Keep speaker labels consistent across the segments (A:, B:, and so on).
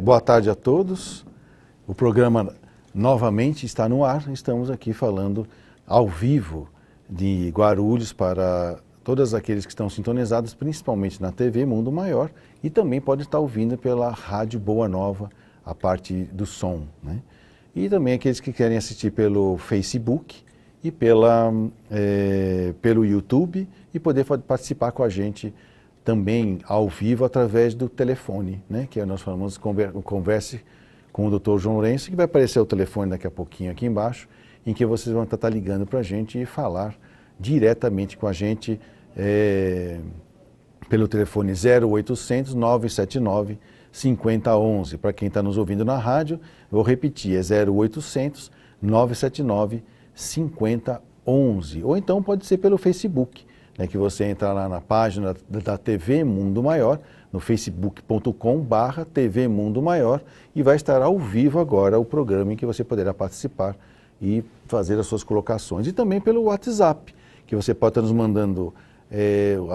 A: Boa tarde a todos. O programa novamente está no ar. Estamos aqui falando ao vivo de Guarulhos para todos aqueles que estão sintonizados, principalmente na TV Mundo Maior, e também pode estar ouvindo pela Rádio Boa Nova, a parte do som, né? E também aqueles que querem assistir pelo Facebook e pelo YouTube e poder participar com a gente também ao vivo através do telefone, né? Que nós falamos converse com o Dr. João Lourenço, que vai aparecer o telefone daqui a pouquinho aqui embaixo, em que vocês vão estar ligando para a gente e falar diretamente com a gente pelo telefone 0800 979 5011. Para quem está nos ouvindo na rádio, eu vou repetir, é 0800 979 5011. Ou então pode ser pelo Facebook, né, que você entra lá na página da TV Mundo Maior, no facebook.com/TV Mundo Maior, e vai estar ao vivo agora o programa em que você poderá participar e fazer as suas colocações. E também pelo WhatsApp, que você pode estar nos mandando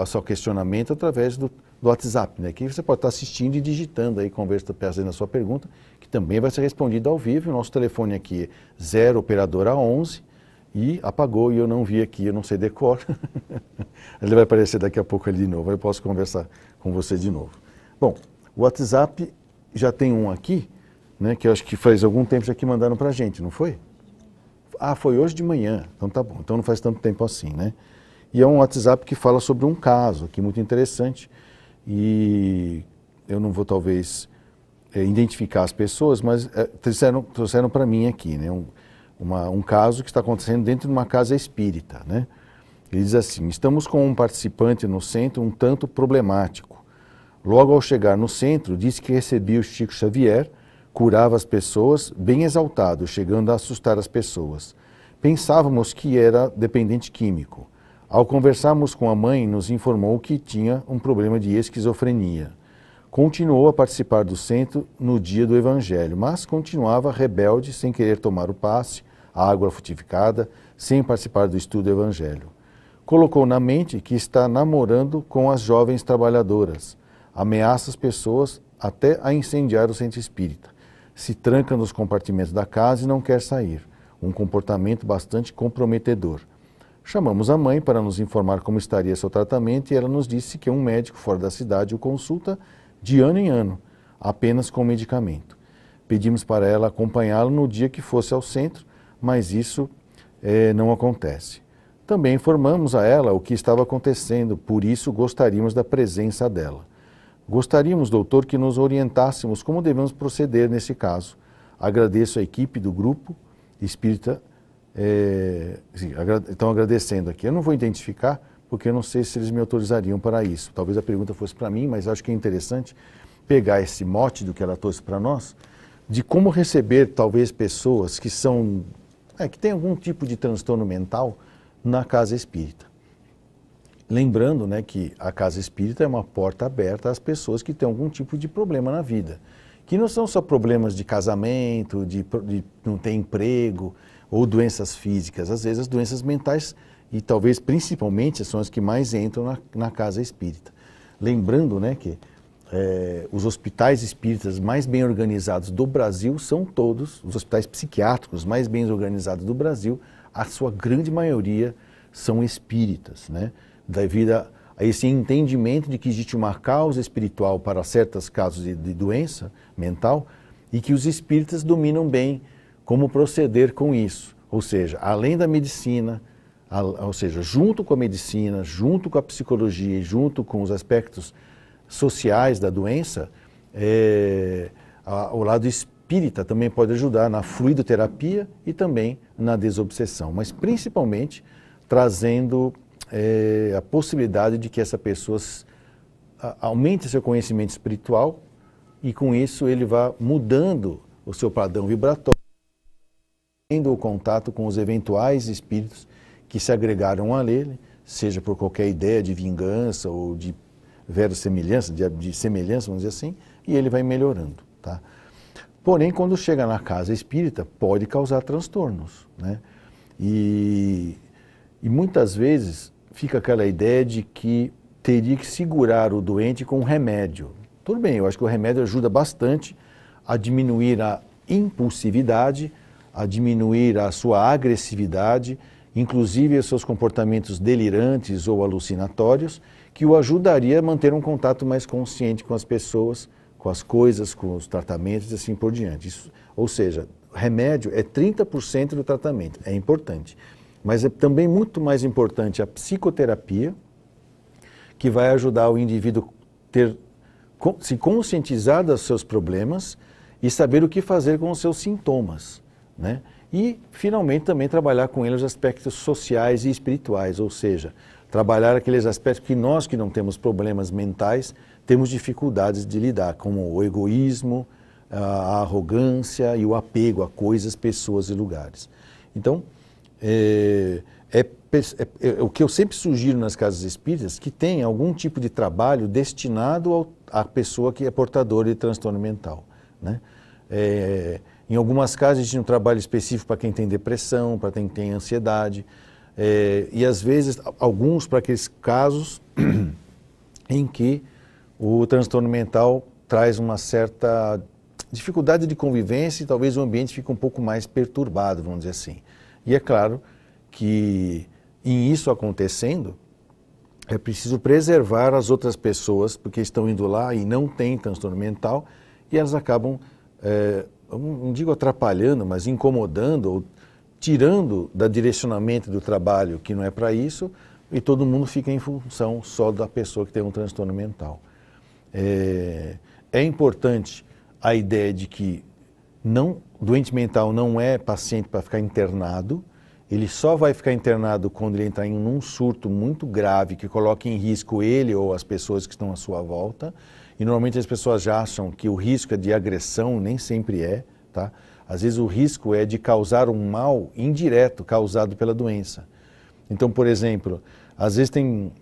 A: o seu questionamento através do WhatsApp, né? Que você pode estar assistindo e digitando aí, fazendo a sua pergunta, que também vai ser respondida ao vivo. O nosso telefone aqui é 0 operadora 11 e apagou e eu não vi aqui, eu não sei decor. Ele vai aparecer daqui a pouco ali de novo, eu posso conversar com você de novo. Bom, o WhatsApp já tem um aqui, né? Que eu acho que faz algum tempo já que mandaram pra gente, não foi? Ah, foi hoje de manhã, então tá bom, então não faz tanto tempo assim, né? E é um WhatsApp que fala sobre um caso aqui muito interessante e eu não vou talvez identificar as pessoas, mas trouxeram para mim aqui, né? Um caso que está acontecendo dentro de uma casa espírita, né? Ele diz assim: estamos com um participante no centro um tanto problemático. Logo ao chegar no centro, disse que recebia o Chico Xavier, curava as pessoas, bem exaltado, chegando a assustar as pessoas. Pensávamos que era dependente químico. Ao conversarmos com a mãe, nos informou que tinha um problema de esquizofrenia. Continuou a participar do centro no dia do Evangelho, mas continuava rebelde, sem querer tomar o passe, a água frutificada, sem participar do estudo do Evangelho. Colocou na mente que está namorando com as jovens trabalhadoras, ameaça as pessoas até a incendiar o centro espírita. Se tranca nos compartimentos da casa e não quer sair. Um comportamento bastante comprometedor. Chamamos a mãe para nos informar como estaria seu tratamento e ela nos disse que um médico fora da cidade o consulta de ano em ano, apenas com medicamento. Pedimos para ela acompanhá-lo no dia que fosse ao centro, mas isso não acontece. Também informamos a ela o que estava acontecendo, por isso gostaríamos da presença dela. Gostaríamos, doutor, que nos orientássemos como devemos proceder nesse caso. Agradeço a equipe do grupo espírita. Estão agradecendo aqui. Eu não vou identificar, porque eu não sei se eles me autorizariam para isso. Talvez a pergunta fosse para mim, mas acho que é interessante pegar esse mote do que ela trouxe para nós, de como receber, talvez, pessoas que que têm algum tipo de transtorno mental na casa espírita. Lembrando, né, que a casa espírita é uma porta aberta às pessoas que têm algum tipo de problema na vida, que não são só problemas de casamento, de não ter emprego, ou doenças físicas, às vezes as doenças mentais, e talvez principalmente são as que mais entram na casa espírita. Lembrando, né, que os hospitais espíritas mais bem organizados do Brasil são todos, os hospitais psiquiátricos mais bem organizados do Brasil, a sua grande maioria são espíritas, né? Devido a esse entendimento de que existe uma causa espiritual para certos casos de doença mental e que os espíritas dominam bem como proceder com isso. Ou seja, além da medicina, ou seja, junto com a medicina, junto com a psicologia e junto com os aspectos sociais da doença, o lado espírita também pode ajudar na fluidoterapia e também na desobsessão, mas principalmente trazendo a possibilidade de que essa pessoa aumente seu conhecimento espiritual e com isso ele vá mudando o seu padrão vibratório, tendo o contato com os eventuais espíritos que se agregaram a ele, seja por qualquer ideia de vingança ou de verossemelhança, de semelhança, vamos dizer assim, e ele vai melhorando, tá? Porém, quando chega na casa espírita, pode causar transtornos, né? E muitas vezes fica aquela ideia de que teria que segurar o doente com um remédio. Tudo bem, eu acho que o remédio ajuda bastante a diminuir a impulsividade, a diminuir a sua agressividade, inclusive os seus comportamentos delirantes ou alucinatórios, que o ajudaria a manter um contato mais consciente com as pessoas, com as coisas, com os tratamentos e assim por diante. Isso, ou seja, remédio é 30% do tratamento, é importante. Mas é também muito mais importante a psicoterapia, que vai ajudar o indivíduo a se conscientizar dos seus problemas e saber o que fazer com os seus sintomas, né? E, finalmente, também trabalhar com ele os aspectos sociais e espirituais, ou seja, trabalhar aqueles aspectos que nós que não temos problemas mentais temos dificuldades de lidar, como o egoísmo, a arrogância e o apego a coisas, pessoas e lugares. Então, o que eu sempre sugiro nas casas espíritas, que tem algum tipo de trabalho destinado à pessoa que é portadora de transtorno mental, né? Em algumas casas a gente tem um trabalho específico para quem tem depressão, para quem tem ansiedade, e às vezes alguns para aqueles casos em que o transtorno mental traz uma certa dificuldade de convivência e talvez o ambiente fique um pouco mais perturbado, vamos dizer assim. E é claro que em isso acontecendo, é preciso preservar as outras pessoas, porque estão indo lá e não têm transtorno mental, e elas acabam, não digo atrapalhando, mas incomodando ou tirando do direcionamento do trabalho que não é para isso, e todo mundo fica em função só da pessoa que tem um transtorno mental. É importante a ideia de que doente mental não é paciente para ficar internado, ele só vai ficar internado quando ele entrar em um surto muito grave que coloque em risco ele ou as pessoas que estão à sua volta. E normalmente as pessoas já acham que o risco é de agressão, nem sempre é, tá? Às vezes o risco é de causar um mal indireto causado pela doença. Então, por exemplo, às vezes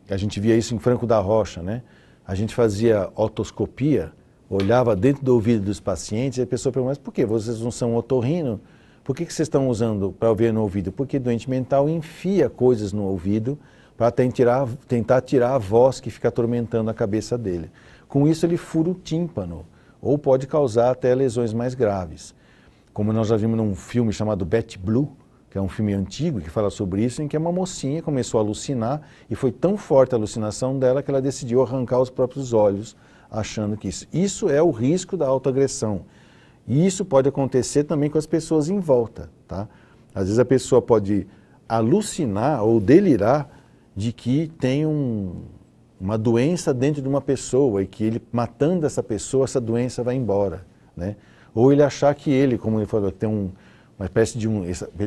A: a gente via isso em Franco da Rocha, né? A gente fazia otoscopia, olhava dentro do ouvido dos pacientes e a pessoa perguntava, mas por que vocês não são otorrino? Por que vocês estão usando para ouvir no ouvido? Porque doente mental enfia coisas no ouvido para tentar tirar a voz que fica atormentando a cabeça dele. Com isso ele fura o tímpano, ou pode causar até lesões mais graves. Como nós já vimos num filme chamado Betty Blue, que é um filme antigo que fala sobre isso, em que uma mocinha começou a alucinar e foi tão forte a alucinação dela que ela decidiu arrancar os próprios olhos, achando que isso é o risco da autoagressão. E isso pode acontecer também com as pessoas em volta, tá? Às vezes a pessoa pode alucinar ou delirar de que tem uma doença dentro de uma pessoa e que ele, matando essa pessoa, essa doença vai embora, né? Ou ele achar que ele, como ele falou, que tem uma espécie de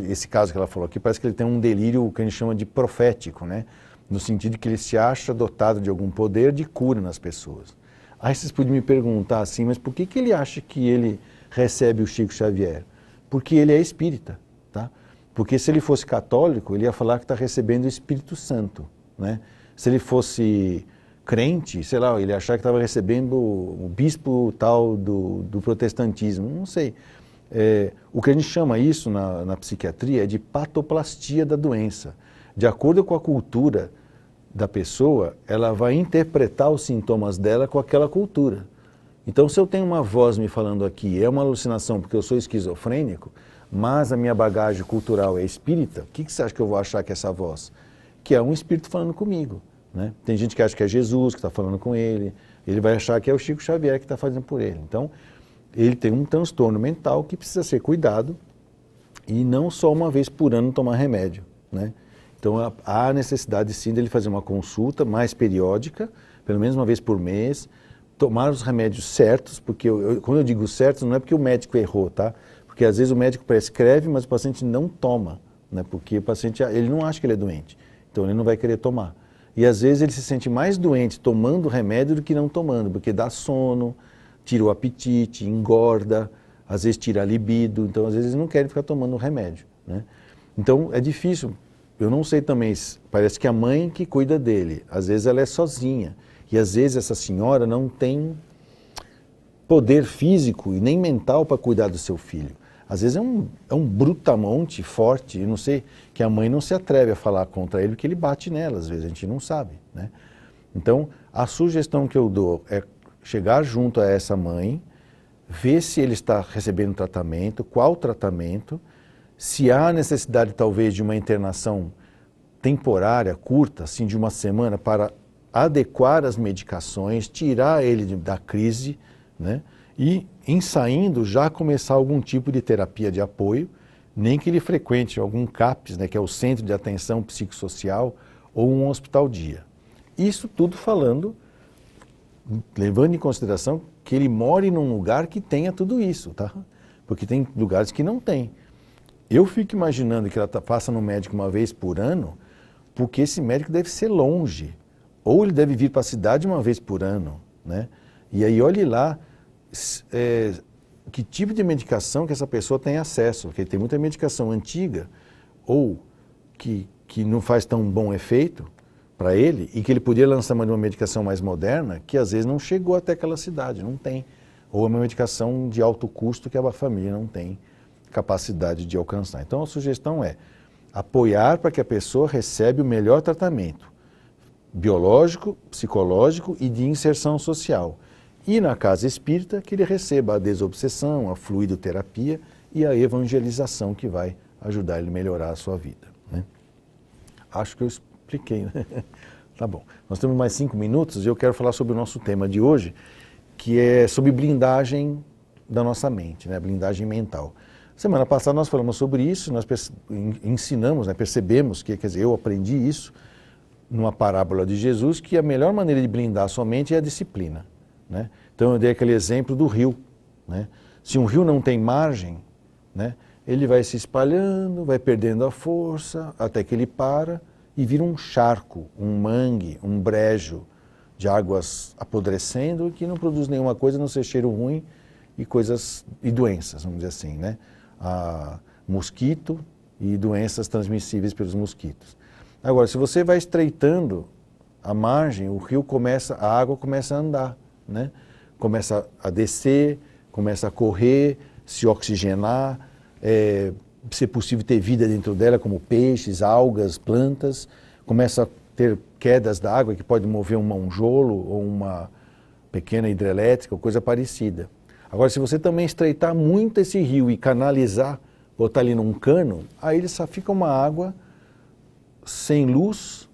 A: esse caso que ela falou aqui, parece que ele tem um delírio que a gente chama de profético, né? No sentido que ele se acha dotado de algum poder de cura nas pessoas. Aí vocês podem me perguntar assim, mas por que ele acha que ele recebe o Chico Xavier? Porque ele é espírita, tá? Porque se ele fosse católico, ele ia falar que está recebendo o Espírito Santo, né? Se ele fosse crente, sei lá, ele ia achar que estava recebendo o bispo tal do protestantismo, não sei. O que a gente chama isso na psiquiatria é de patoplastia da doença. De acordo com a cultura da pessoa, ela vai interpretar os sintomas dela com aquela cultura. Então, se eu tenho uma voz me falando aqui, é uma alucinação porque eu sou esquizofrênico, mas a minha bagagem cultural é espírita, o que você acha que eu vou achar que é essa voz? Que é um espírito falando comigo, né? Tem gente que acha que é Jesus que está falando com ele vai achar que é o Chico Xavier que está fazendo por ele. Então, ele tem um transtorno mental que precisa ser cuidado e não só uma vez por ano tomar remédio, né? Então, há necessidade sim dele fazer uma consulta mais periódica, pelo menos uma vez por mês, tomar os remédios certos, porque quando eu digo certos, não é porque o médico errou, tá? Porque às vezes o médico prescreve, mas o paciente não toma, né? Porque o paciente ele não acha que ele é doente, então ele não vai querer tomar. E às vezes ele se sente mais doente tomando remédio do que não tomando, porque dá sono, tira o apetite, engorda, às vezes tira a libido, então às vezes eles não querem ficar tomando remédio, né? Então é difícil, eu não sei também, parece que a mãe que cuida dele, às vezes ela é sozinha. E às vezes essa senhora não tem poder físico e nem mental para cuidar do seu filho. Às vezes é um brutamonte forte, eu não sei, que a mãe não se atreve a falar contra ele porque ele bate nela, às vezes a gente não sabe, né? Então, a sugestão que eu dou é chegar junto a essa mãe, ver se ele está recebendo tratamento, qual tratamento, se há necessidade talvez de uma internação temporária, curta, assim de uma semana, para adequar as medicações, tirar ele da crise, né? E em saindo já começar algum tipo de terapia de apoio, nem que ele frequente algum CAPS, né, que é o Centro de Atenção Psicossocial, ou um hospital-dia. Isso tudo falando, levando em consideração que ele more num lugar que tenha tudo isso, tá? Porque tem lugares que não tem. Eu fico imaginando que ela passa no médico uma vez por ano, porque esse médico deve ser longe, ou ele deve vir para a cidade uma vez por ano, né? E aí olhe lá que tipo de medicação que essa pessoa tem acesso, porque tem muita medicação antiga ou que não faz tão bom efeito para ele e que ele podia lançar uma medicação mais moderna que às vezes não chegou até aquela cidade, não tem. Ou é uma medicação de alto custo que a família não tem capacidade de alcançar. Então a sugestão é apoiar para que a pessoa receba o melhor tratamento biológico, psicológico e de inserção social. E na casa espírita que ele receba a desobsessão, a fluidoterapia e a evangelização que vai ajudar ele a melhorar a sua vida, né? Acho que eu expliquei, né? Tá bom. Nós temos mais 5 minutos e eu quero falar sobre o nosso tema de hoje, que é sobre blindagem da nossa mente, né? Blindagem mental. Semana passada nós falamos sobre isso, nós ensinamos, né? Percebemos que, quer dizer, eu aprendi isso numa parábola de Jesus, que a melhor maneira de blindar a sua mente é a disciplina, né? Então eu dei aquele exemplo do rio, né? Se um rio não tem margem, né, ele vai se espalhando, vai perdendo a força, até que ele para e vira um charco, um mangue, um brejo de águas apodrecendo que não produz nenhuma coisa, a não ser cheiro ruim e coisas e doenças, vamos dizer assim, né? Mosquito e doenças transmissíveis pelos mosquitos. Agora, se você vai estreitando a margem, o rio começa, a água começa a andar, né? Começa a descer, começa a correr, se oxigenar, se possível ter vida dentro dela, como peixes, algas, plantas, começa a ter quedas d'água que pode mover um monjolo ou uma pequena hidrelétrica ou coisa parecida. Agora, se você também estreitar muito esse rio e canalizar, botar ali num cano, aí ele só fica uma água sem luz,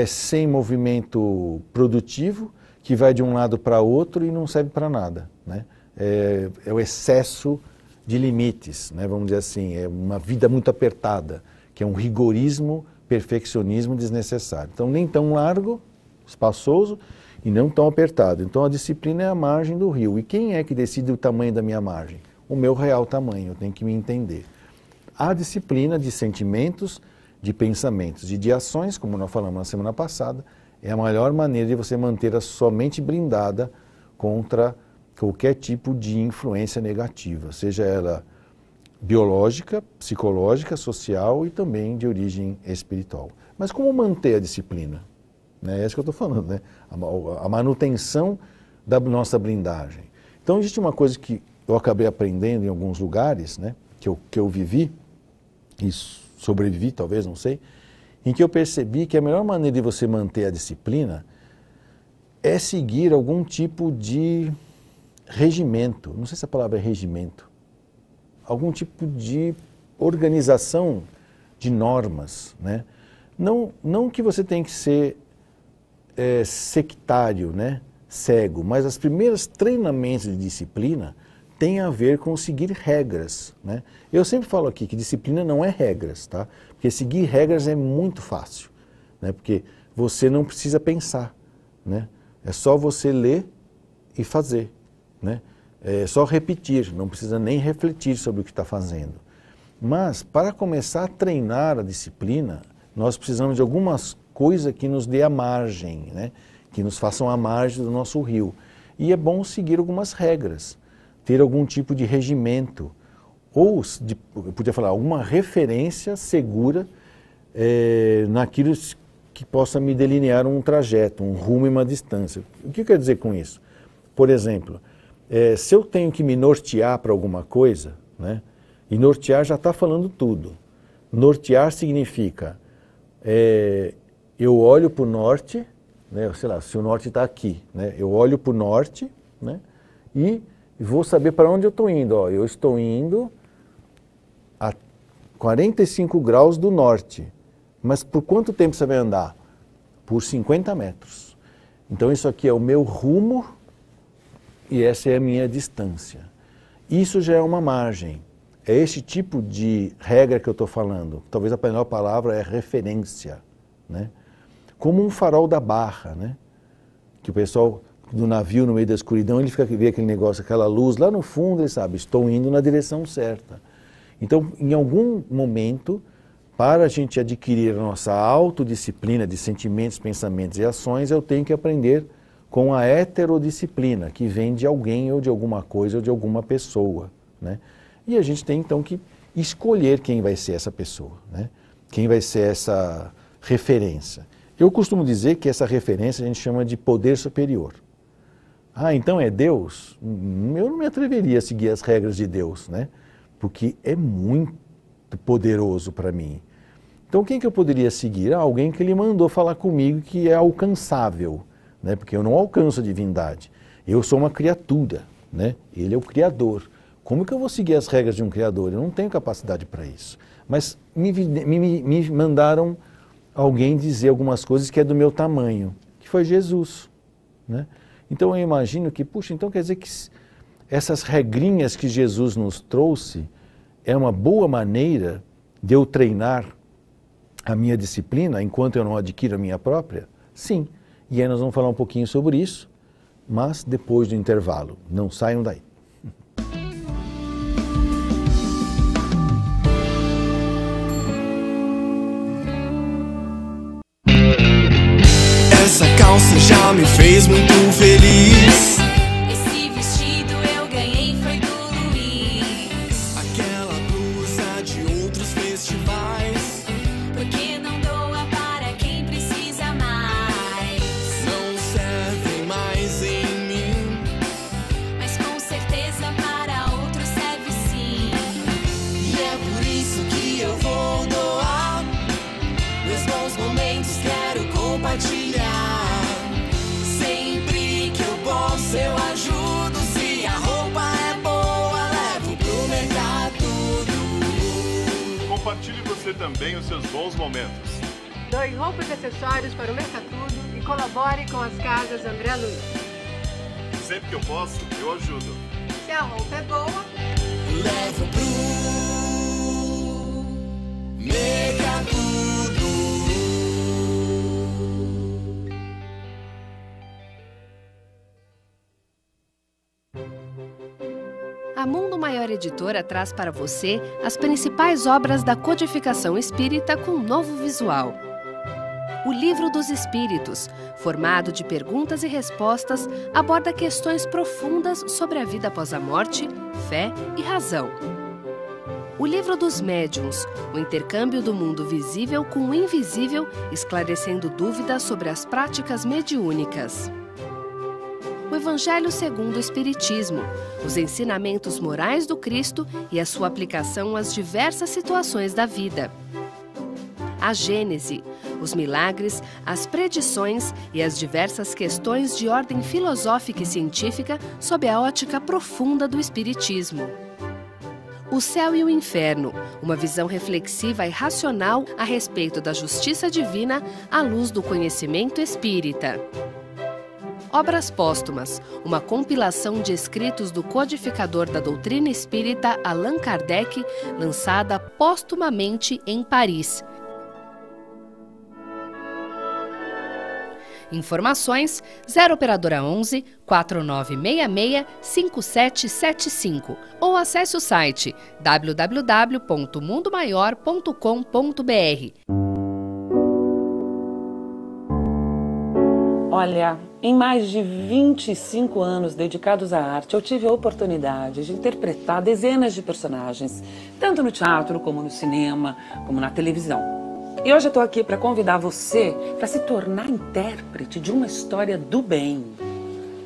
A: sem movimento produtivo, que vai de um lado para outro e não serve para nada, né? É o excesso de limites, né? Vamos dizer assim, é uma vida muito apertada, que é um rigorismo, perfeccionismo desnecessário. Então, nem tão largo, espaçoso, e não tão apertado. Então, a disciplina é a margem do rio. E quem é que decide o tamanho da minha margem? O meu real tamanho, eu tenho que me entender. A disciplina de sentimentos, de pensamentos e de ações, como nós falamos na semana passada, é a melhor maneira de você manter a sua mente blindada contra qualquer tipo de influência negativa, seja ela biológica, psicológica, social e também de origem espiritual. Mas como manter a disciplina? É isso que eu estou falando, né? A manutenção da nossa blindagem. Então existe uma coisa que eu acabei aprendendo em alguns lugares, né? que eu vivi, e sobrevivi talvez, não sei, em que eu percebi que a melhor maneira de você manter a disciplina é seguir algum tipo de regimento, não sei se a palavra é regimento, algum tipo de organização de normas, né? Não que você tem que ser sectário, né? Cego, mas os primeiros treinamentos de disciplina têm a ver com seguir regras, né? Eu sempre falo aqui que disciplina não é regras, tá? Porque seguir regras é muito fácil, né? Porque você não precisa pensar, né? É só você ler e fazer, né? É só repetir, não precisa nem refletir sobre o que está fazendo. Mas, para começar a treinar a disciplina, nós precisamos de algumas coisas que nos dê a margem, né? Que nos façam a margem do nosso rio. E é bom seguir algumas regras, ter algum tipo de regimento, ou, eu podia falar, alguma referência segura naquilo que possa me delinear um trajeto, um rumo e uma distância. O que eu quero dizer com isso? Por exemplo, se eu tenho que me nortear para alguma coisa, né? E nortear já está falando tudo. Nortear significa, eu olho para o norte, né? Sei lá, se o norte está aqui, né? Eu olho para o norte, né? E e vou saber para onde eu estou indo. Ó, eu estou indo a 45 graus do norte. Mas por quanto tempo você vai andar? Por 50 metros. Então isso aqui é o meu rumo e essa é a minha distância. Isso já é uma margem. É esse tipo de regra que eu estou falando. Talvez a melhor palavra é referência, né? Como um farol da barra, né? Que o pessoal do navio no meio da escuridão, ele vê aquele negócio, aquela luz lá no fundo, ele sabe, estou indo na direção certa. Então, em algum momento, para a gente adquirir a nossa autodisciplina de sentimentos, pensamentos e ações, eu tenho que aprender com a heterodisciplina, que vem de alguém ou de alguma coisa ou de alguma pessoa, né? E a gente tem então que escolher quem vai ser essa pessoa, né? Quem vai ser essa referência. Eu costumo dizer que essa referência a gente chama de poder superior. Ah, então é Deus? Eu não me atreveria a seguir as regras de Deus, né? Porque é muito poderoso para mim. Então quem que eu poderia seguir? Ah, alguém que ele mandou falar comigo que é alcançável, né? Porque eu não alcanço a divindade. Eu sou uma criatura, né? Ele é o Criador. Como que eu vou seguir as regras de um Criador? Eu não tenho capacidade para isso. Mas me mandaram alguém dizer algumas coisas que é do meu tamanho, que foi Jesus, né? Então eu imagino que, puxa, então quer dizer que essas regrinhas que Jesus nos trouxe é uma boa maneira de eu treinar a minha disciplina enquanto eu não adquiro a minha própria? Sim. E aí nós vamos falar um pouquinho sobre isso, mas depois do intervalo. Não saiam daí.
B: Essa calça já me fez muito feliz.
C: Esse vestido eu ganhei foi do Luiz.
B: Aquela blusa de outros festivais.
C: Porque não doa para quem precisa mais.
B: Não servem mais em mim.
C: Mas com certeza para outros serve sim.
B: E é por isso que eu vou doar. Meus bons momentos quero compartilhar. Sempre que eu posso eu ajudo. Se a roupa é boa, levo pro mercado.
D: Compartilhe você também os seus bons momentos.
E: Doe roupas e acessórios para o Mercatudo e colabore com as casas André Luiz.
D: Sempre que eu posso, eu ajudo.
E: Se a roupa é boa,
B: Levo pro mercado.
F: A Mundo Maior Editora traz para você as principais obras da codificação espírita com um novo visual. O Livro dos Espíritos, formado de perguntas e respostas, aborda questões profundas sobre a vida após a morte, fé e razão. O Livro dos Médiuns, o intercâmbio do mundo visível com o invisível, esclarecendo dúvidas sobre as práticas mediúnicas. O Evangelho segundo o Espiritismo, os ensinamentos morais do Cristo e a sua aplicação às diversas situações da vida. A Gênese, os milagres, as predições e as diversas questões de ordem filosófica e científica sob a ótica profunda do Espiritismo. O Céu e o Inferno, uma visão reflexiva e racional a respeito da justiça divina à luz do conhecimento espírita. Obras Póstumas, uma compilação de escritos do codificador da doutrina espírita Allan Kardec, lançada póstumamente em Paris. Informações 0 operadora 11 4966 5775 ou acesse o site www.mundomaior.com.br.
G: Olha, em mais de 25 anos dedicados à arte, eu tive a oportunidade de interpretar dezenas de personagens, tanto no teatro, como no cinema, como na televisão. E hoje eu estou aqui para convidar você para se tornar intérprete de uma história do bem.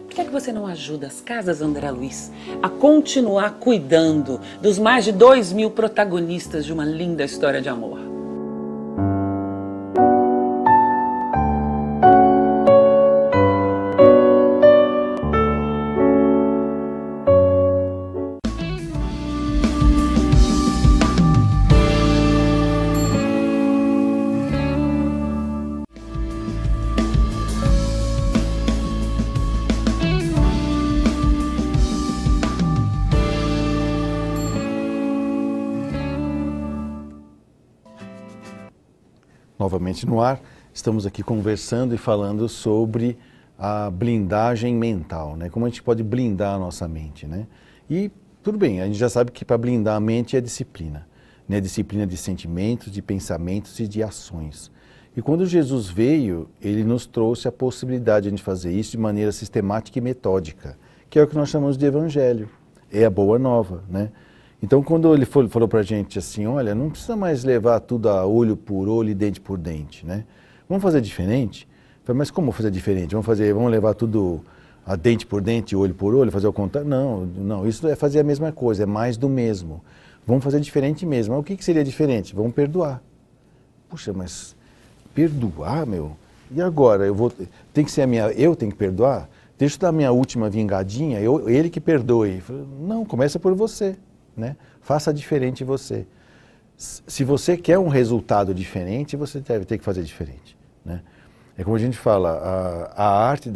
G: Por que é que você não ajuda as Casas André Luiz a continuar cuidando dos mais de 2.000 protagonistas de uma linda história de amor?
A: novamente no ar. Estamos aqui conversando e falando sobre a blindagem mental, né? Como a gente pode blindar a nossa mente, né? E tudo bem, a gente já sabe que para blindar a mente é disciplina, né? Disciplina de sentimentos, de pensamentos e de ações. E quando Jesus veio, ele nos trouxe a possibilidade de a gente fazer isso de maneira sistemática e metódica, que é o que nós chamamos de evangelho, é a boa nova, né? Então, quando ele falou para a gente assim, olha, não precisa mais levar tudo a olho por olho e dente por dente, né? Vamos fazer diferente? Eu falei, mas como fazer diferente? Vamos levar tudo a dente por dente, olho por olho, fazer o contrário? Não, isso é fazer a mesma coisa, é mais do mesmo. Vamos fazer diferente mesmo. Mas o que seria diferente? Vamos perdoar. Puxa, mas perdoar, meu? E agora? Tem que ser eu tenho que perdoar? Deixa eu dar minha última vingadinha, ele que perdoe. Falei, não, começa por você, né? Faça diferente você. Se você quer um resultado diferente, você deve ter que fazer diferente, né? É como a gente fala, a arte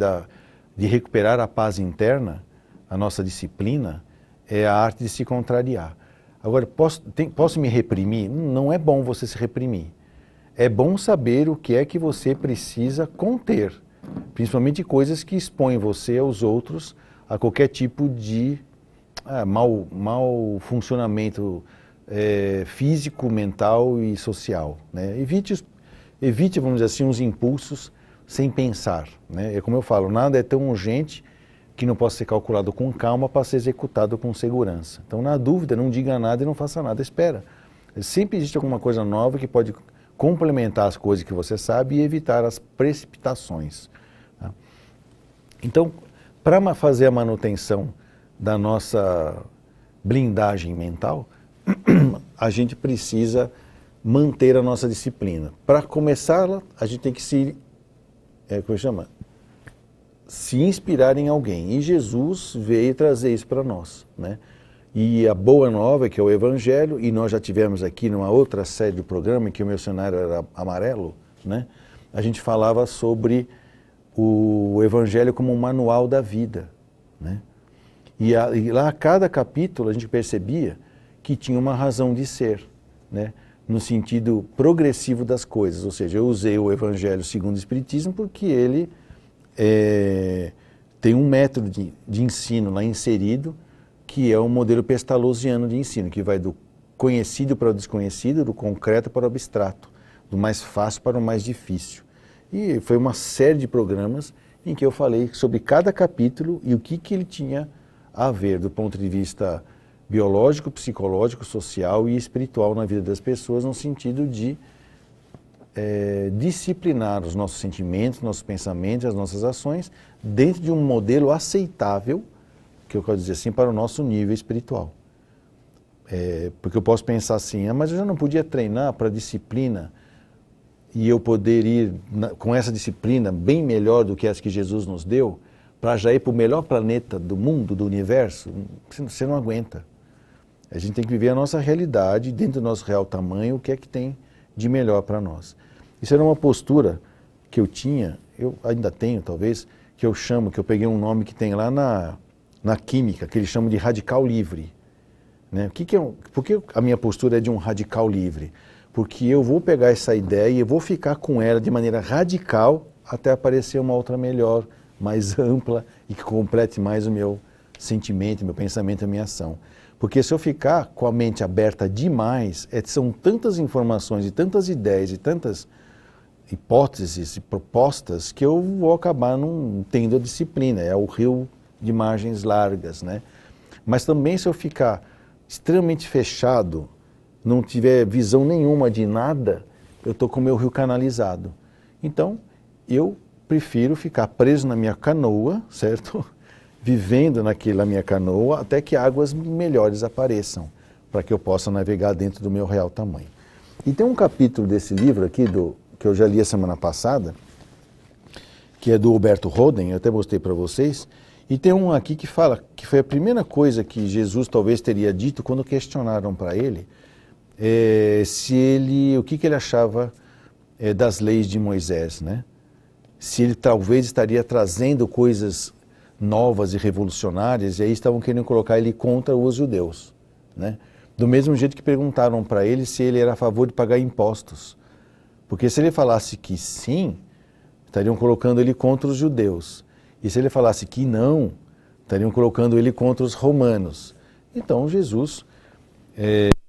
A: de recuperar a paz interna, a nossa disciplina, é a arte de se contrariar. Agora, posso me reprimir? Não é bom você se reprimir. É bom saber o que é que você precisa conter, principalmente coisas que expõem você aos outros a qualquer tipo de mau funcionamento físico, mental e social, né? Evite, vamos dizer assim, os impulsos sem pensar, né? É como eu falo, nada é tão urgente que não possa ser calculado com calma para ser executado com segurança. Então, na dúvida, não diga nada e não faça nada, espera. Sempre existe alguma coisa nova que pode complementar as coisas que você sabe e evitar as precipitações, tá? Então, para fazer a manutenção da nossa blindagem mental, a gente precisa manter a nossa disciplina. Para começá-la, a gente tem que se inspirar em alguém. E Jesus veio trazer isso para nós, né? E a boa nova, que é o Evangelho, e nós já tivemos aqui numa outra série do programa, em que o meu cenário era amarelo, né? A gente falava sobre o Evangelho como um manual da vida, né? E lá a cada capítulo a gente percebia que tinha uma razão de ser, né? No sentido progressivo das coisas. Ou seja, eu usei o Evangelho segundo o Espiritismo porque ele tem um método de ensino lá inserido, que é o modelo pestalozziano de ensino, que vai do conhecido para o desconhecido, do concreto para o abstrato, do mais fácil para o mais difícil. E foi uma série de programas em que eu falei sobre cada capítulo e o que ele tinha a ver do ponto de vista biológico, psicológico, social e espiritual na vida das pessoas, no sentido de disciplinar os nossos sentimentos, nossos pensamentos, as nossas ações, dentro de um modelo aceitável, que eu quero dizer assim, para o nosso nível espiritual. Porque eu posso pensar assim, mas eu já não podia treinar para disciplina e eu poder ir com essa disciplina bem melhor do que as que Jesus nos deu, para já ir para o melhor planeta do mundo, do universo? Você não aguenta. A gente tem que viver a nossa realidade, dentro do nosso real tamanho, o que é que tem de melhor para nós. Isso era uma postura que eu tinha, eu ainda tenho talvez, que eu peguei um nome que tem lá na química, que eles chamam de radical livre, né? Por que a minha postura é de um radical livre? Porque eu vou pegar essa ideia e eu vou ficar com ela de maneira radical até aparecer uma outra melhor, mais ampla e que complete mais o meu sentimento, meu pensamento, a minha ação. Porque se eu ficar com a mente aberta demais, são tantas informações e tantas ideias e tantas hipóteses e propostas que eu vou acabar não tendo a disciplina, é o rio de margens largas, né? Mas também se eu ficar extremamente fechado, não tiver visão nenhuma de nada, eu estou com o meu rio canalizado. Então, eu prefiro ficar preso na minha canoa, certo? Vivendo na minha canoa até que águas melhores apareçam, para que eu possa navegar dentro do meu real tamanho. E tem um capítulo desse livro aqui, que eu já li a semana passada, que é do Humberto Roden, eu até mostrei para vocês, e tem um aqui que fala que foi a primeira coisa que Jesus talvez teria dito quando questionaram para ele o que ele achava das leis de Moisés, né? Se ele talvez estaria trazendo coisas novas e revolucionárias, e aí estavam querendo colocar ele contra os judeus, né? Do mesmo jeito que perguntaram para ele se ele era a favor de pagar impostos, Porque se ele falasse que sim, estariam colocando ele contra os judeus. E se ele falasse que não, estariam colocando ele contra os romanos. Então Jesus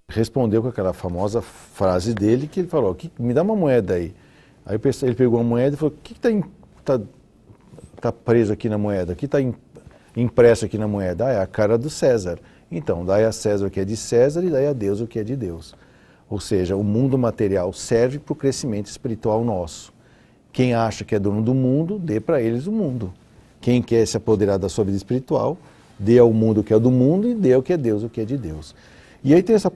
A: respondeu com aquela famosa frase dele, que ele falou, me dá uma moeda aí. Aí ele pegou a moeda e falou, o que está preso aqui na moeda? O que está impresso aqui na moeda? Ah, é a cara do César. Então, dai a César o que é de César e dai a Deus o que é de Deus. Ou seja, o mundo material serve para o crescimento espiritual nosso. Quem acha que é dono do mundo, dê para eles o mundo. Quem quer se apoderar da sua vida espiritual, dê ao mundo o que é do mundo e dê ao que é Deus o que é de Deus. E aí tem essa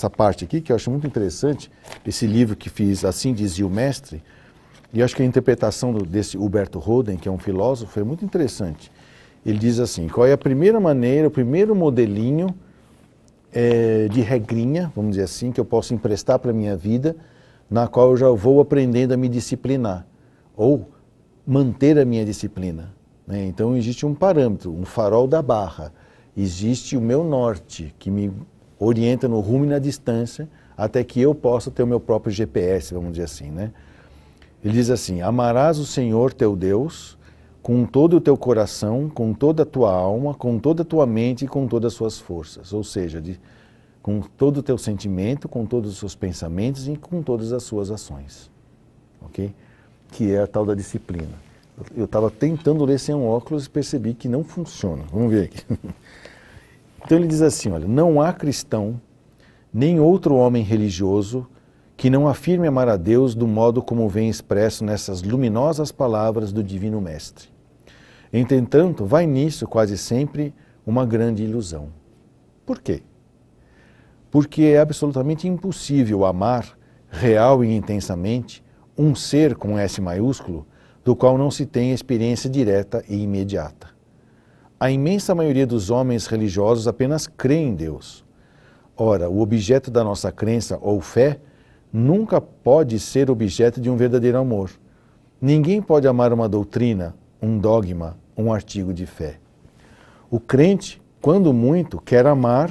A: parte aqui que eu acho muito interessante, esse livro que fiz, Assim Dizia o Mestre, e acho que a interpretação desse Huberto Roden, que é um filósofo, é muito interessante. Ele diz assim, qual é a primeira maneira, o primeiro modelinho de regrinha, vamos dizer assim, que eu posso emprestar para a minha vida, na qual eu já vou aprendendo a me disciplinar, ou manter a minha disciplina. Né? Então existe um parâmetro, um farol da barra, existe o meu norte, que me orienta no rumo e na distância, até que eu possa ter o meu próprio GPS, vamos dizer assim, né? Ele diz assim, amarás o Senhor teu Deus com todo o teu coração, com toda a tua alma, com toda a tua mente e com todas as suas forças. Ou seja, com todo o teu sentimento, com todos os seus pensamentos e com todas as suas ações. Ok? Que é a tal da disciplina. Eu estava tentando ler sem um óculos e percebi que não funciona. Vamos ver aqui. Então ele diz assim, olha, não há cristão, nem outro homem religioso que não afirme amar a Deus do modo como vem expresso nessas luminosas palavras do Divino Mestre. Entretanto, vai nisso quase sempre uma grande ilusão. Por quê? Porque é absolutamente impossível amar, real e intensamente, um ser com S maiúsculo, do qual não se tem experiência direta e imediata. A imensa maioria dos homens religiosos apenas crê em Deus. Ora, o objeto da nossa crença ou fé nunca pode ser objeto de um verdadeiro amor. Ninguém pode amar uma doutrina, um dogma, um artigo de fé. O crente, quando muito, quer amar,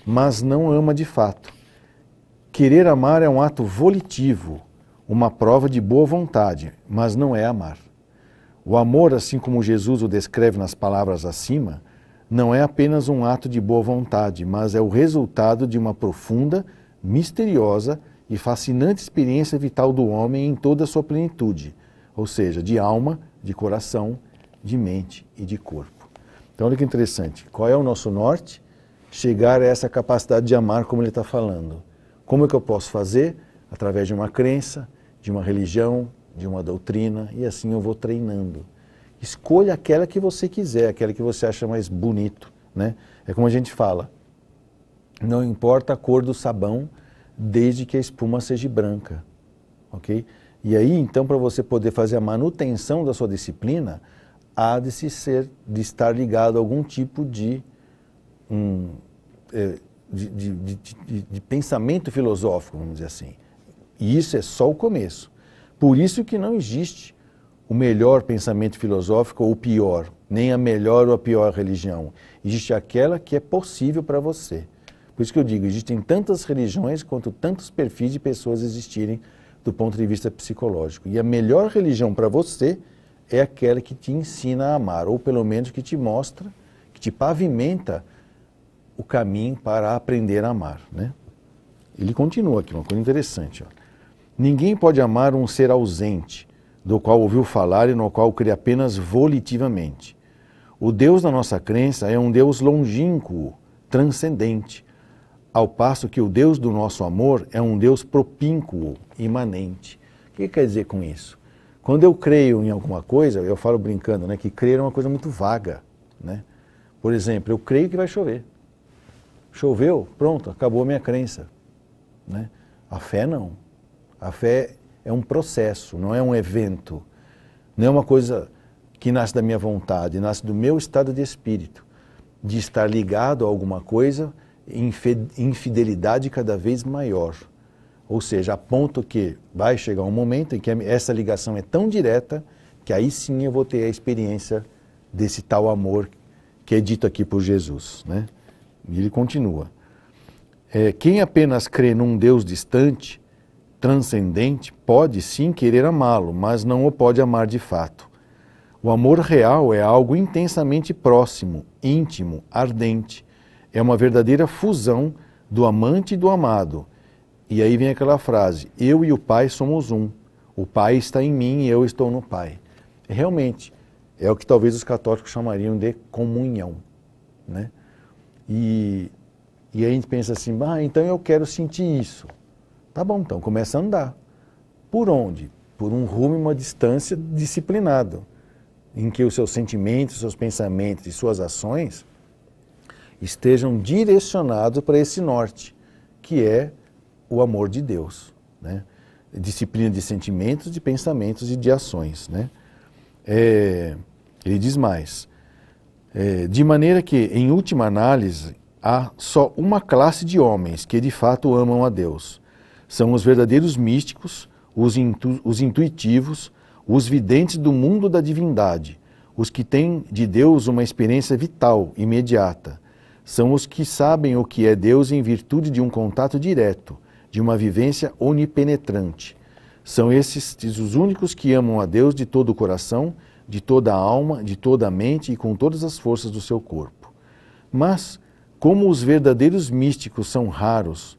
A: mas não ama de fato. Querer amar é um ato volitivo, uma prova de boa vontade, mas não é amar. O amor, assim como Jesus o descreve nas palavras acima, não é apenas um ato de boa vontade, mas é o resultado de uma profunda, misteriosa e fascinante experiência vital do homem em toda a sua plenitude, ou seja, de alma, de coração, de mente e de corpo. Então olha que interessante, qual é o nosso norte? Chegar a essa capacidade de amar como ele está falando. Como é que eu posso fazer? Através de uma crença, de uma religião, de uma doutrina, e assim eu vou treinando. Escolha aquela que você quiser, aquela que você acha mais bonito, né? É como a gente fala, não importa a cor do sabão, desde que a espuma seja branca, ok? E aí, então, para você poder fazer a manutenção da sua disciplina, há de estar ligado a algum tipo de pensamento filosófico, vamos dizer assim. E isso é só o começo. Por isso que não existe o melhor pensamento filosófico ou o pior, nem a melhor ou a pior religião. Existe aquela que é possível para você. Por isso que eu digo, existem tantas religiões quanto tantos perfis de pessoas existirem do ponto de vista psicológico. E a melhor religião para você é aquela que te ensina a amar, ou pelo menos que te mostra, que te pavimenta o caminho para aprender a amar, né? Ele continua aqui, uma coisa interessante. Ó. Ninguém pode amar um ser ausente, do qual ouviu falar e no qual crê apenas volitivamente. O Deus da nossa crença é um Deus longínquo, transcendente, ao passo que o Deus do nosso amor é um Deus propínquo, imanente. O que quer dizer com isso? Quando eu creio em alguma coisa, eu falo brincando, né, que crer é uma coisa muito vaga, né? Por exemplo, eu creio que vai chover. Choveu, pronto, acabou a minha crença, né? A fé não. A fé é um processo, não é um evento. Não é uma coisa que nasce da minha vontade, nasce do meu estado de espírito, de estar ligado a alguma coisa em fidelidade cada vez maior. Ou seja, a ponto que vai chegar um momento em que essa ligação é tão direta que aí sim eu vou ter a experiência desse tal amor que é dito aqui por Jesus, né? E ele continua. Quem apenas crê num Deus distante, transcendente pode sim querer amá-lo, mas não o pode amar de fato. O amor real é algo intensamente próximo, íntimo, ardente. É uma verdadeira fusão do amante e do amado. E aí vem aquela frase, eu e o Pai somos um. O Pai está em mim e eu estou no Pai. Realmente, é o que talvez os católicos chamariam de comunhão, né? E aí a gente pensa assim, então eu quero sentir isso. Tá bom, então começa a andar. Por onde? Por um rumo e uma distância disciplinado, em que os seus sentimentos, seus pensamentos e suas ações estejam direcionados para esse norte, que é o amor de Deus, né? Disciplina de sentimentos, de pensamentos e de ações, né? Ele diz mais, de maneira que, em última análise, há só uma classe de homens que de fato amam a Deus. São os verdadeiros místicos, os intuitivos, os videntes do mundo da divindade, os que têm de Deus uma experiência vital, imediata. São os que sabem o que é Deus em virtude de um contato direto, de uma vivência onipenetrante. São esses os únicos que amam a Deus de todo o coração, de toda a alma, de toda a mente e com todas as forças do seu corpo. Mas, como os verdadeiros místicos são raros,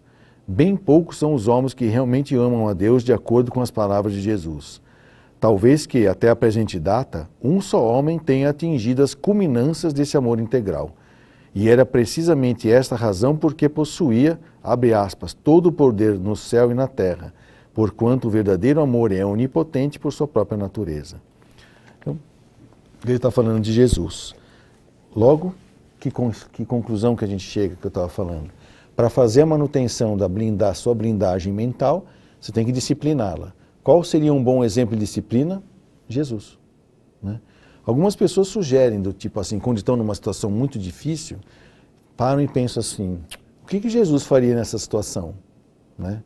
A: bem poucos são os homens que realmente amam a Deus de acordo com as palavras de Jesus. Talvez que, até a presente data, um só homem tenha atingido as culminâncias desse amor integral. E era precisamente esta razão porque possuía, abre aspas, todo o poder no céu e na terra, porquanto o verdadeiro amor é onipotente por sua própria natureza. Então, ele está falando de Jesus. Logo, que conclusão que a gente chega, que eu estava falando? Para fazer a manutenção da sua blindagem mental, você tem que discipliná-la. Qual seria um bom exemplo de disciplina? Jesus, né? Algumas pessoas sugerem, do tipo assim, quando estão numa situação muito difícil, param e pensam assim, o que Jesus faria nessa situação, né?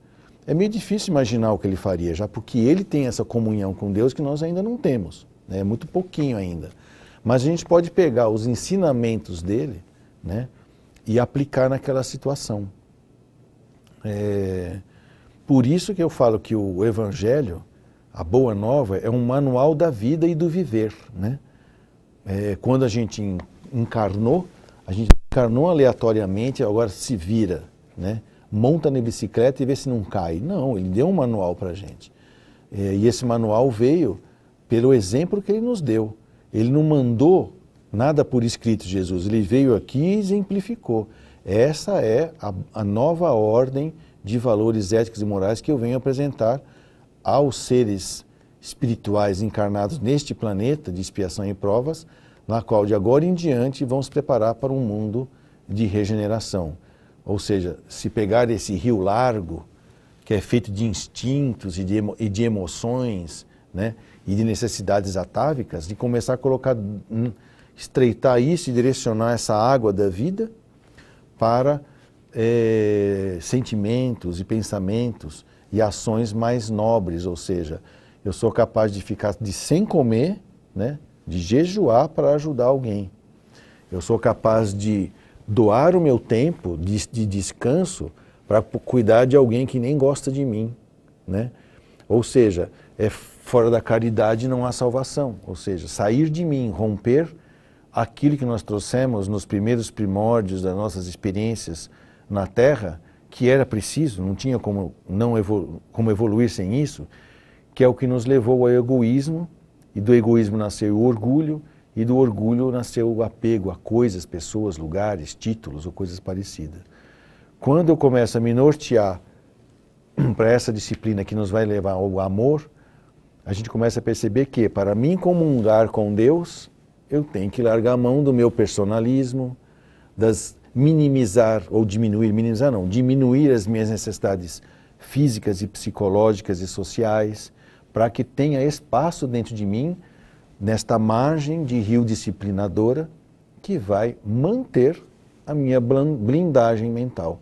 A: É meio difícil imaginar o que ele faria, já porque ele tem essa comunhão com Deus que nós ainda não temos, né? É muito pouquinho ainda. Mas a gente pode pegar os ensinamentos dele, né, e aplicar naquela situação. Por isso que eu falo que o Evangelho, a Boa Nova, é um manual da vida e do viver, né? Quando a gente encarnou aleatoriamente, agora se vira, né? Monta na bicicleta e vê se não cai. Não, ele deu um manual para a gente. E esse manual veio pelo exemplo que ele nos deu. Ele não mandou nada por escrito, Jesus. Ele veio aqui e exemplificou. Essa é a nova ordem de valores éticos e morais que eu venho apresentar aos seres espirituais encarnados neste planeta de expiação e provas, na qual de agora em diante vão se preparar para um mundo de regeneração. Ou seja, se pegar esse rio largo, que é feito de instintos e de emoções, né, e de necessidades atávicas, de começar a colocar, estreitar isso e direcionar essa água da vida para sentimentos e pensamentos e ações mais nobres, ou seja, eu sou capaz de ficar sem comer, né, de jejuar para ajudar alguém. Eu sou capaz de doar o meu tempo de descanso para cuidar de alguém que nem gosta de mim, né? Ou seja, fora da caridade não há salvação. Ou seja, sair de mim, romper aquilo que nós trouxemos nos primeiros primórdios das nossas experiências na Terra, que era preciso, não tinha como evoluir sem isso, que é o que nos levou ao egoísmo, e do egoísmo nasceu o orgulho, e do orgulho nasceu o apego a coisas, pessoas, lugares, títulos ou coisas parecidas. Quando eu começo a me nortear para essa disciplina que nos vai levar ao amor, a gente começa a perceber que, para mim comungar com Deus, eu tenho que largar a mão do meu personalismo, diminuir as minhas necessidades físicas e psicológicas e sociais, para que tenha espaço dentro de mim, nesta margem de rio disciplinadora, que vai manter a minha blindagem mental.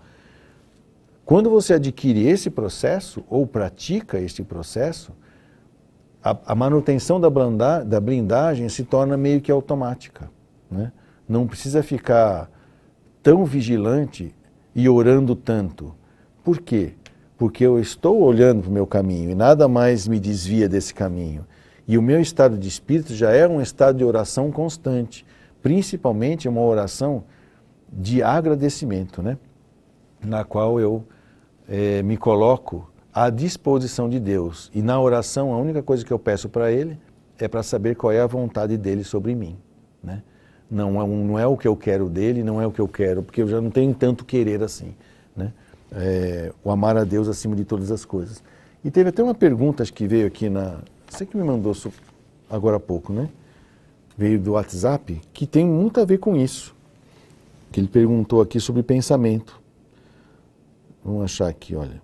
A: Quando você adquire esse processo, ou pratica este processo, a manutenção da blindagem se torna meio que automática, né? Não precisa ficar tão vigilante e orando tanto. Por quê? porque eu estou olhando para o meu caminho e nada mais me desvia desse caminho. E o meu estado de espírito já é um estado de oração constante, principalmente uma oração de agradecimento, né? Na qual eu me coloco à disposição de Deus. E na oração, a única coisa que eu peço para Ele é para saber qual é a vontade dEle sobre mim, né? Não é o que eu quero dEle, não é o que eu quero, porque eu já não tenho tanto querer assim, né? O amar a Deus acima de todas as coisas. E teve até uma pergunta que veio aqui você que me mandou agora há pouco, né? Veio do WhatsApp, que tem muito a ver com isso. Que ele perguntou aqui sobre pensamento. Vamos achar aqui, olha.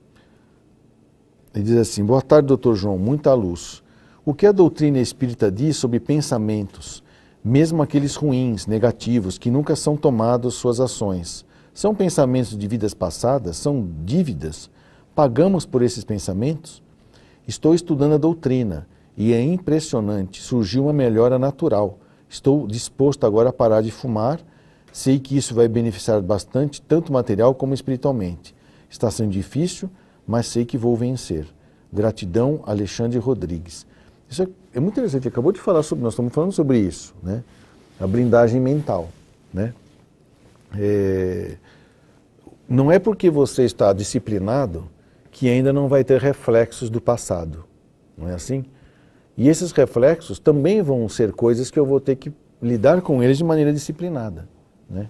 A: Ele diz assim: boa tarde, doutor João, muita luz. O que a doutrina espírita diz sobre pensamentos, mesmo aqueles ruins, negativos, que nunca são tomados suas ações? São pensamentos de vidas passadas? São dívidas? Pagamos por esses pensamentos? Estou estudando a doutrina e é impressionante, surgiu uma melhora natural. Estou disposto agora a parar de fumar, sei que isso vai beneficiar bastante, tanto material como espiritualmente. Está sendo difícil, mas sei que vou vencer. Gratidão, Alexandre Rodrigues. Isso é muito interessante, acabou de falar sobre, nós estamos falando sobre isso, né? A blindagem mental, né? Não é porque você está disciplinado que ainda não vai ter reflexos do passado, não é assim? E esses reflexos também vão ser coisas que eu vou ter que lidar com eles de maneira disciplinada, né?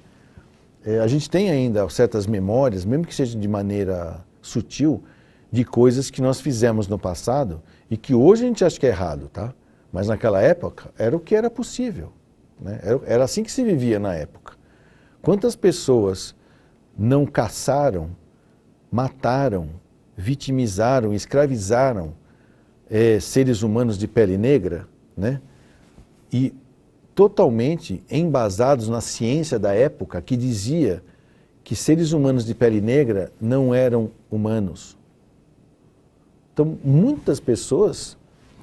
A: A gente tem ainda certas memórias, mesmo que seja de maneira sutil, de coisas que nós fizemos no passado e que hoje a gente acha que é errado, tá? Mas naquela época era o que era possível, né? Era assim que se vivia na época. Quantas pessoas não caçaram, mataram, vitimizaram, escravizaram seres humanos de pele negra, né? E totalmente embasados na ciência da época que dizia que seres humanos de pele negra não eram humanos. Então, muitas pessoas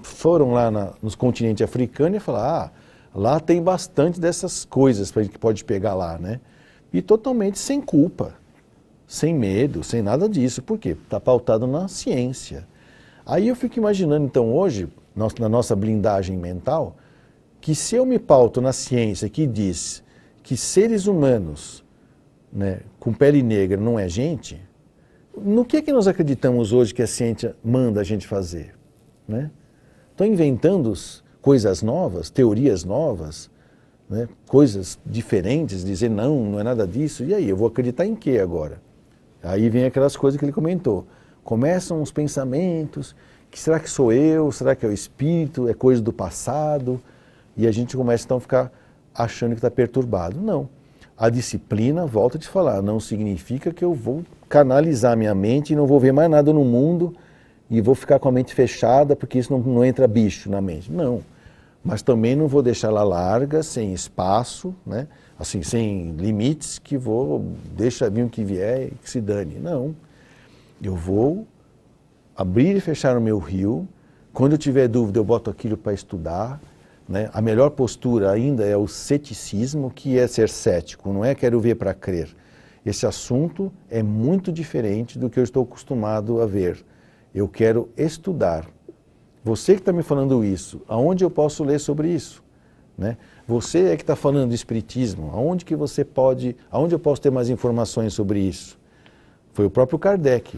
A: foram lá nos continentes africanos e falaram: lá tem bastante dessas coisas que pode pegar lá, né? E totalmente sem culpa, sem medo, sem nada disso. Por quê? Está pautado na ciência. Aí eu fico imaginando, então, hoje, na nossa blindagem mental, que se eu me pauto na ciência que diz que seres humanos, né, com pele negra não é gente, no que nós acreditamos hoje que a ciência manda a gente fazer, né? Estão inventando coisas novas, teorias novas, né, coisas diferentes, dizer não é nada disso. E aí, eu vou acreditar em quê agora? Aí vem aquelas coisas que ele comentou. Começam os pensamentos, será que sou eu? Será que é o espírito? É coisa do passado? E a gente começa então a ficar achando que está perturbado. Não. A disciplina, volto a te falar, não significa que eu vou canalizar minha mente e não vou ver mais nada no mundo e vou ficar com a mente fechada porque isso não entra bicho na mente. Não. Mas também não vou deixar ela larga, sem espaço, né? Assim, sem limites, que deixa vir o que vier e que se dane. Não. Eu vou abrir e fechar o meu rio. Quando eu tiver dúvida, eu boto aquilo para estudar, né? A melhor postura ainda é o ceticismo, que é ser cético, não é quero ver para crer. Esse assunto é muito diferente do que eu estou acostumado a ver. Eu quero estudar. Você que está me falando isso, aonde eu posso ler sobre isso, né? Você é que está falando de espiritismo, aonde eu posso ter mais informações sobre isso? Foi o próprio Kardec.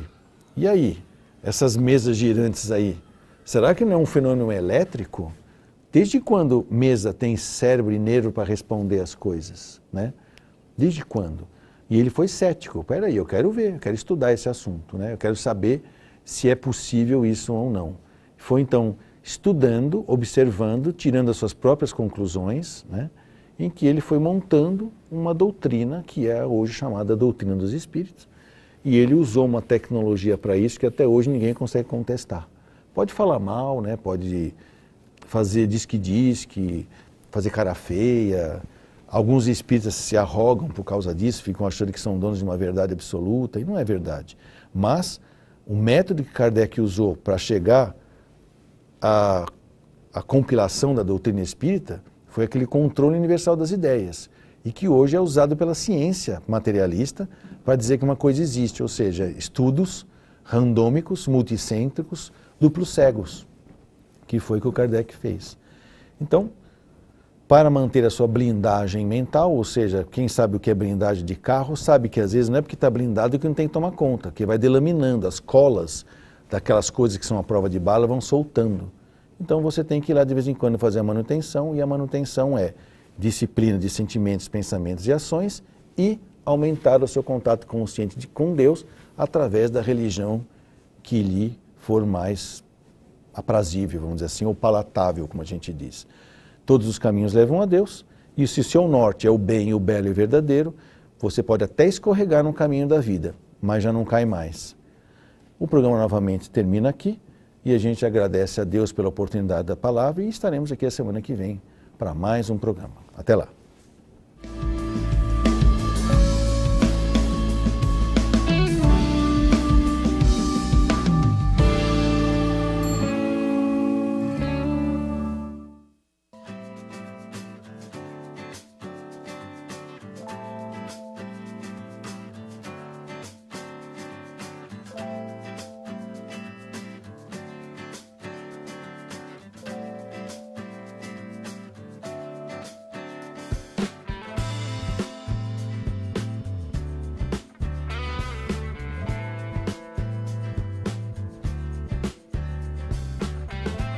A: E aí, essas mesas girantes aí, será que não é um fenômeno elétrico? Desde quando mesa tem cérebro e nervo para responder as coisas, né? Desde quando? E ele foi cético. Peraí, eu quero ver, eu quero estudar esse assunto, né? Eu quero saber se é possível isso ou não. Foi então estudando, observando, tirando as suas próprias conclusões, né? Em que ele foi montando uma doutrina que é hoje chamada doutrina dos espíritos. E ele usou uma tecnologia para isso que até hoje ninguém consegue contestar. Pode falar mal, né? Pode fazer disque, fazer cara feia. Alguns espíritas se arrogam por causa disso, ficam achando que são donos de uma verdade absoluta, e não é verdade. Mas o método que Kardec usou para chegar à compilação da doutrina espírita foi aquele controle universal das ideias, e que hoje é usado pela ciência materialista para dizer que uma coisa existe, ou seja, estudos randômicos, multicêntricos, duplos cegos, que foi o que o Kardec fez. Então, para manter a sua blindagem mental, ou seja, quem sabe o que é blindagem de carro, sabe que às vezes não é porque está blindado que não tem que tomar conta, que vai delaminando, as colas daquelas coisas que são a prova de bala vão soltando. Então você tem que ir lá de vez em quando fazer a manutenção, e a manutenção é disciplina de sentimentos, pensamentos e ações e aumentar o seu contato consciente com Deus através da religião que lhe for mais aprazível, vamos dizer assim, ou palatável, como a gente diz. Todos os caminhos levam a Deus, e se o seu norte é o bem, o belo e o verdadeiro, você pode até escorregar no caminho da vida, mas já não cai mais. O programa novamente termina aqui, e a gente agradece a Deus pela oportunidade da palavra, e estaremos aqui a semana que vem para mais um programa. Até lá!